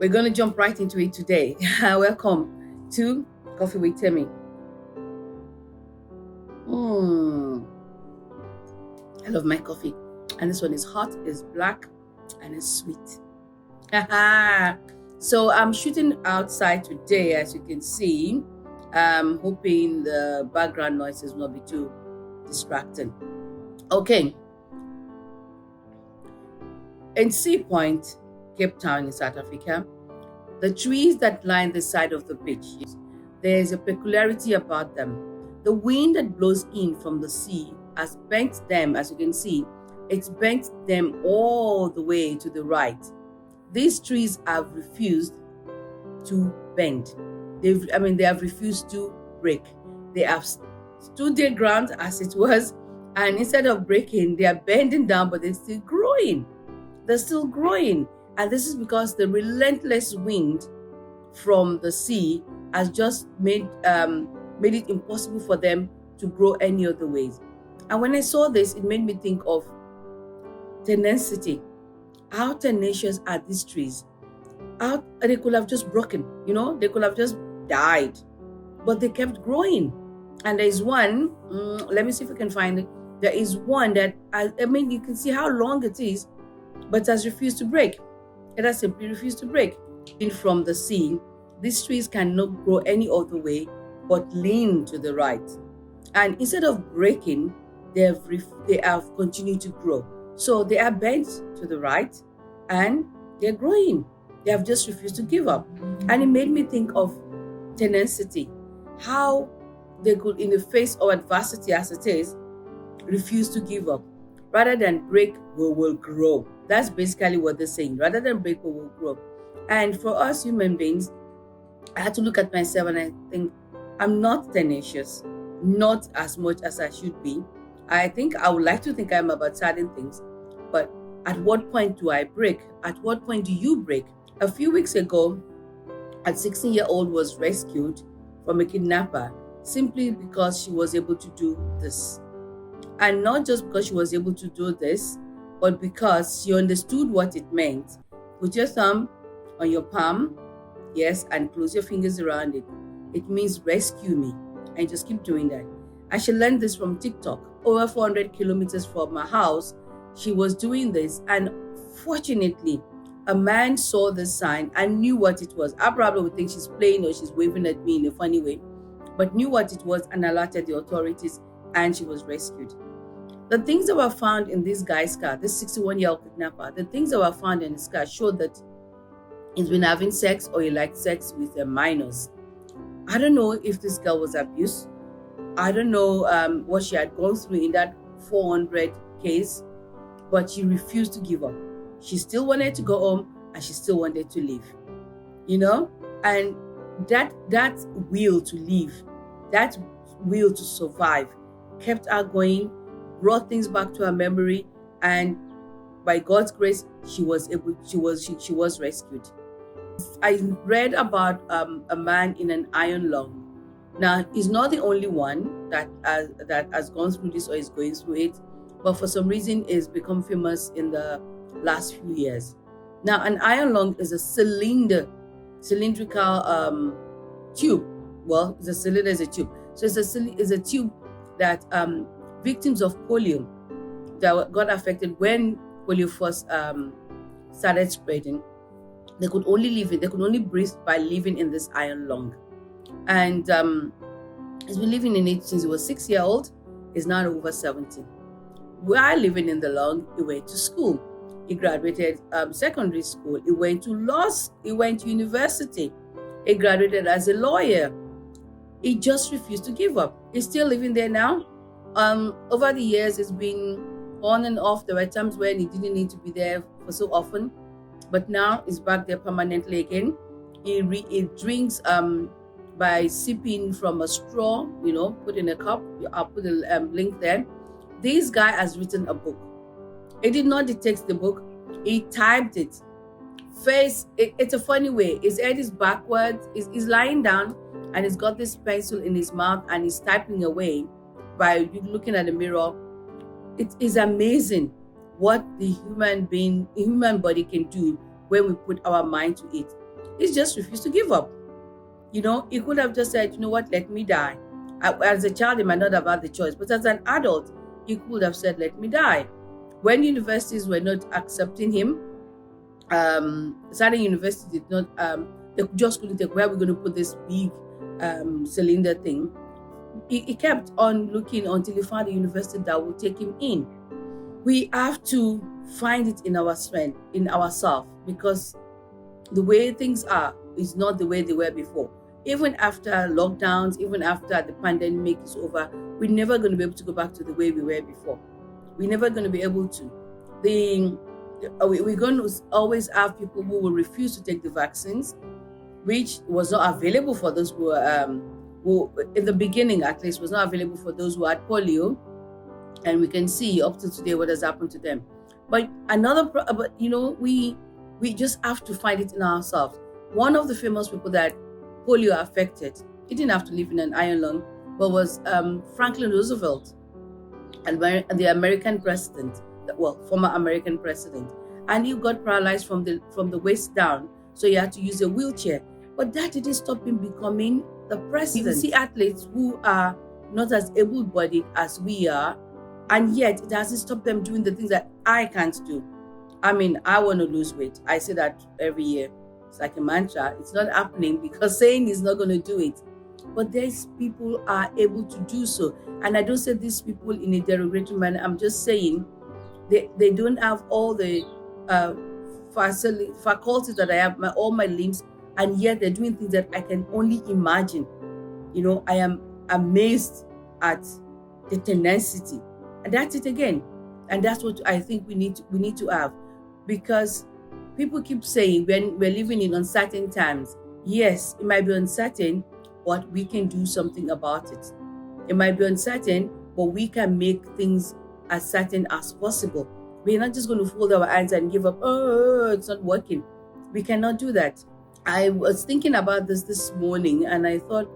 We're going to jump right into it today. Welcome to Coffee with Temi. I love my coffee. And this one is hot, it's black, and it's sweet. So I'm shooting outside today, as you can see. I'm hoping the background noises will not be too distracting. Okay. In Sea Point, Cape Town in South Africa, the trees that line the side of the beach, there's a peculiarity about them. The wind that blows in from the sea has bent them, as you can see, it's bent them all the way to the right. These trees have refused to bend. They have refused to break. They have stood their ground as it was, and instead of breaking, they are bending down, but they're still growing. They're still growing. And this is because the relentless wind from the sea has just made it impossible for them to grow any other ways. And when I saw this, it made me think of tenacity. How tenacious are these trees? How they could have just broken, they could have just died, but they kept growing. And there is one, let me see if I can find it. There is one that, you can see how long it is, but has refused to break. It has simply refused to break. From the sea, these trees cannot grow any other way but lean to the right. And instead of breaking, they have continued to grow. So they are bent to the right and they're growing. They have just refused to give up. And it made me think of tenacity. How they could, in the face of adversity as it is, refuse to give up. Rather than break, we will grow. That's basically what they're saying. Rather than break, we will grow. And for us human beings, I had to look at myself and I think I'm not tenacious, not as much as I should be. I think I would like to think I'm about certain things, but at what point do I break? At what point do you break? A few weeks ago, a 16-year-old was rescued from a kidnapper simply because she was able to do this. And not just because she was able to do this, but because she understood what it meant. Put your thumb on your palm, yes, and close your fingers around it. It means rescue me. And just keep doing that. And she learned this from TikTok. Over 400 kilometers from my house, she was doing this. And fortunately, a man saw the sign and knew what it was. I probably would think she's playing or she's waving at me in a funny way, but knew what it was and alerted the authorities, and she was rescued. The things that were found in this guy's car, this 61-year-old kidnapper, the things that were found in his car showed that he's been having sex or he liked sex with minors. I don't know if this girl was abused. I don't know what she had gone through in that 400 case, but she refused to give up. She still wanted to go home and she still wanted to live, and that will to live, that will to survive kept her going, brought things back to her memory, and by God's grace, she was rescued. I read about a man in an iron lung. Now, he's not the only one that has gone through this or is going through it, but for some reason it's become famous in the last few years. Now, an iron lung is a cylindrical tube. Well, the cylinder is a tube. So it's a tube that victims of polio that got affected when polio first started spreading, they could only breathe by living in this iron lung. And he's been living in it since he was 6-year-old. He's now over 70. While living in the lung, he went to school. He graduated secondary school. He went to university. He graduated as a lawyer. He just refused to give up. He's still living there now. Over the years, it's been on and off. There were times when he didn't need to be there for so often, but now he's back there permanently again. He drinks by sipping from a straw, put in a cup. I'll put a link there. This guy has written a book. He did not dictate the book. He typed it. It's a funny way. His head is backwards. He's lying down and he's got this pencil in his mouth and he's typing away by looking at the mirror. It is amazing what the human body can do when we put our mind to it. He just refused to give up. He could have just said, you know what, let me die. As a child, he might not have had the choice, but as an adult, he could have said, let me die. When universities were not accepting him, certain universities did not, they just couldn't take where we're going to put this big cylinder thing. He kept on looking until he found a university that would take him in. We have to find it in our strength, in ourselves, because the way things are is not the way they were before. Even after lockdowns, even after the pandemic is over, we're never going to be able to go back to the way we were before. We're never going to be able to. We're going to always have people who will refuse to take the vaccines, which was not available for those who in the beginning at least, was not available for those who had polio. And we can see up to today what has happened to them. But we just have to find it in ourselves. One of the famous people that polio affected, he didn't have to live in an iron lung, but was Franklin Roosevelt, and the American president, former American president. And he got paralyzed from the waist down, so he had to use a wheelchair. But that didn't stop him becoming the president. You see athletes who are not as able-bodied as we are, and yet it hasn't stopped them doing the things that I can't do. I mean, I want to lose weight. I say that every year. It's like a mantra. It's not happening because saying is not going to do it. But these people are able to do so. And I don't say these people in a derogatory manner. I'm just saying they don't have all the faculties that I have, all my limbs, and yet they're doing things that I can only imagine. I am amazed at the tenacity. And that's it again. And that's what I think we need to have. Because people keep saying when we're living in uncertain times, yes, it might be uncertain, but we can do something about it. It might be uncertain, but we can make things as certain as possible. We're not just going to fold our hands and give up. Oh, it's not working. We cannot do that. I was thinking about this morning, and I thought,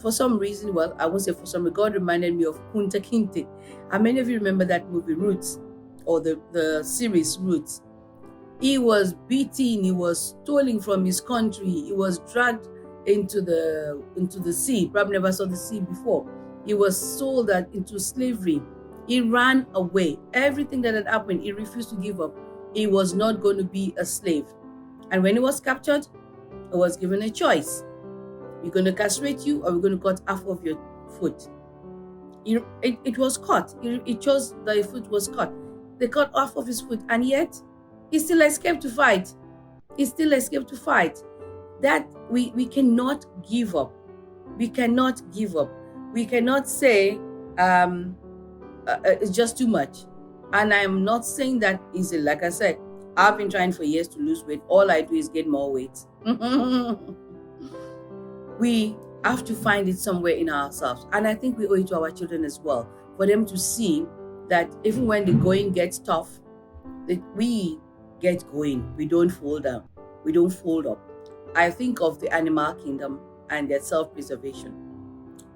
for some reason, well, I won't say for some reason, God reminded me of Kunta Kinte. How many of you remember that movie, Roots, or the series Roots? He was beaten, he was stolen from his country, he was dragged into the sea, probably never saw the sea before. He was sold into slavery. He ran away. Everything that had happened, he refused to give up. He was not going to be a slave. And when he was captured, he was given a choice. We're going to castrate you, or we're going to cut half of your foot. It was cut. He chose that his foot was cut. They cut half of his foot, and yet he still escaped to fight. That we cannot give up. We cannot give up. We cannot say it's just too much. And I'm not saying that easy. Like I said, I've been trying for years to lose weight. All I do is gain more weight. We have to find it somewhere in ourselves. And I think we owe it to our children as well, for them to see that even when the going gets tough, that we get going. We don't fold down. We don't fold up. I think of the animal kingdom and their self-preservation.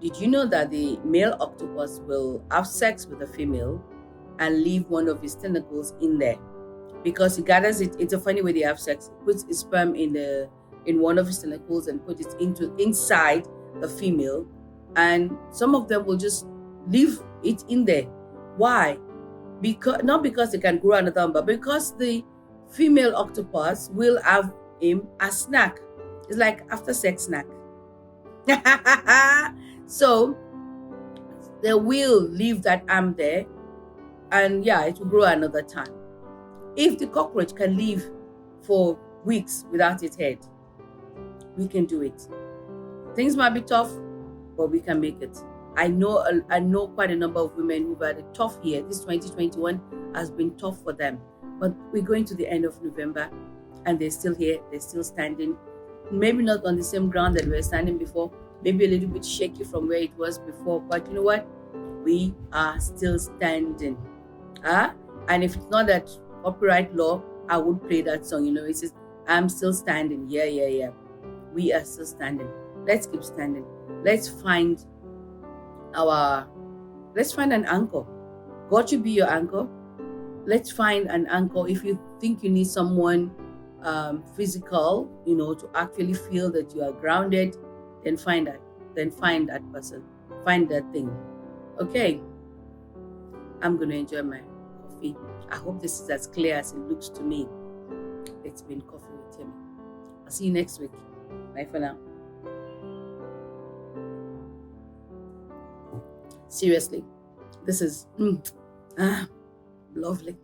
Did you know that the male octopus will have sex with the female and leave one of his tentacles in there? Because he gathers it. It's a funny way they have sex. He puts his sperm in one of his tentacles and put it inside the female, and some of them will just leave it in there. Why? Not because they can grow another one, but because the female octopus will have him as snack. It's like after sex snack. So they will leave that arm there, and it will grow another time. If the cockroach can live for weeks without its head, we can do it. Things might be tough, but we can make it. I know quite a number of women who've had a tough year. This 2021 has been tough for them. But we're going to the end of November, and they're still here. They're still standing. Maybe not on the same ground that we were standing before. Maybe a little bit shaky from where it was before. But you know what? We are still standing. And if it's not that copyright law, I would play that song. It says, I'm still standing. Yeah. We are still standing. Let's keep standing. Let's find an anchor. God should be your anchor. Let's find an anchor. If you think you need someone physical, to actually feel that you are grounded, then find that person, find that thing. Okay, I'm going to enjoy my coffee. I hope this is as clear as it looks to me. It's been Coffee with Timmy. I'll see you next week. Bye for now. Seriously, this is lovely.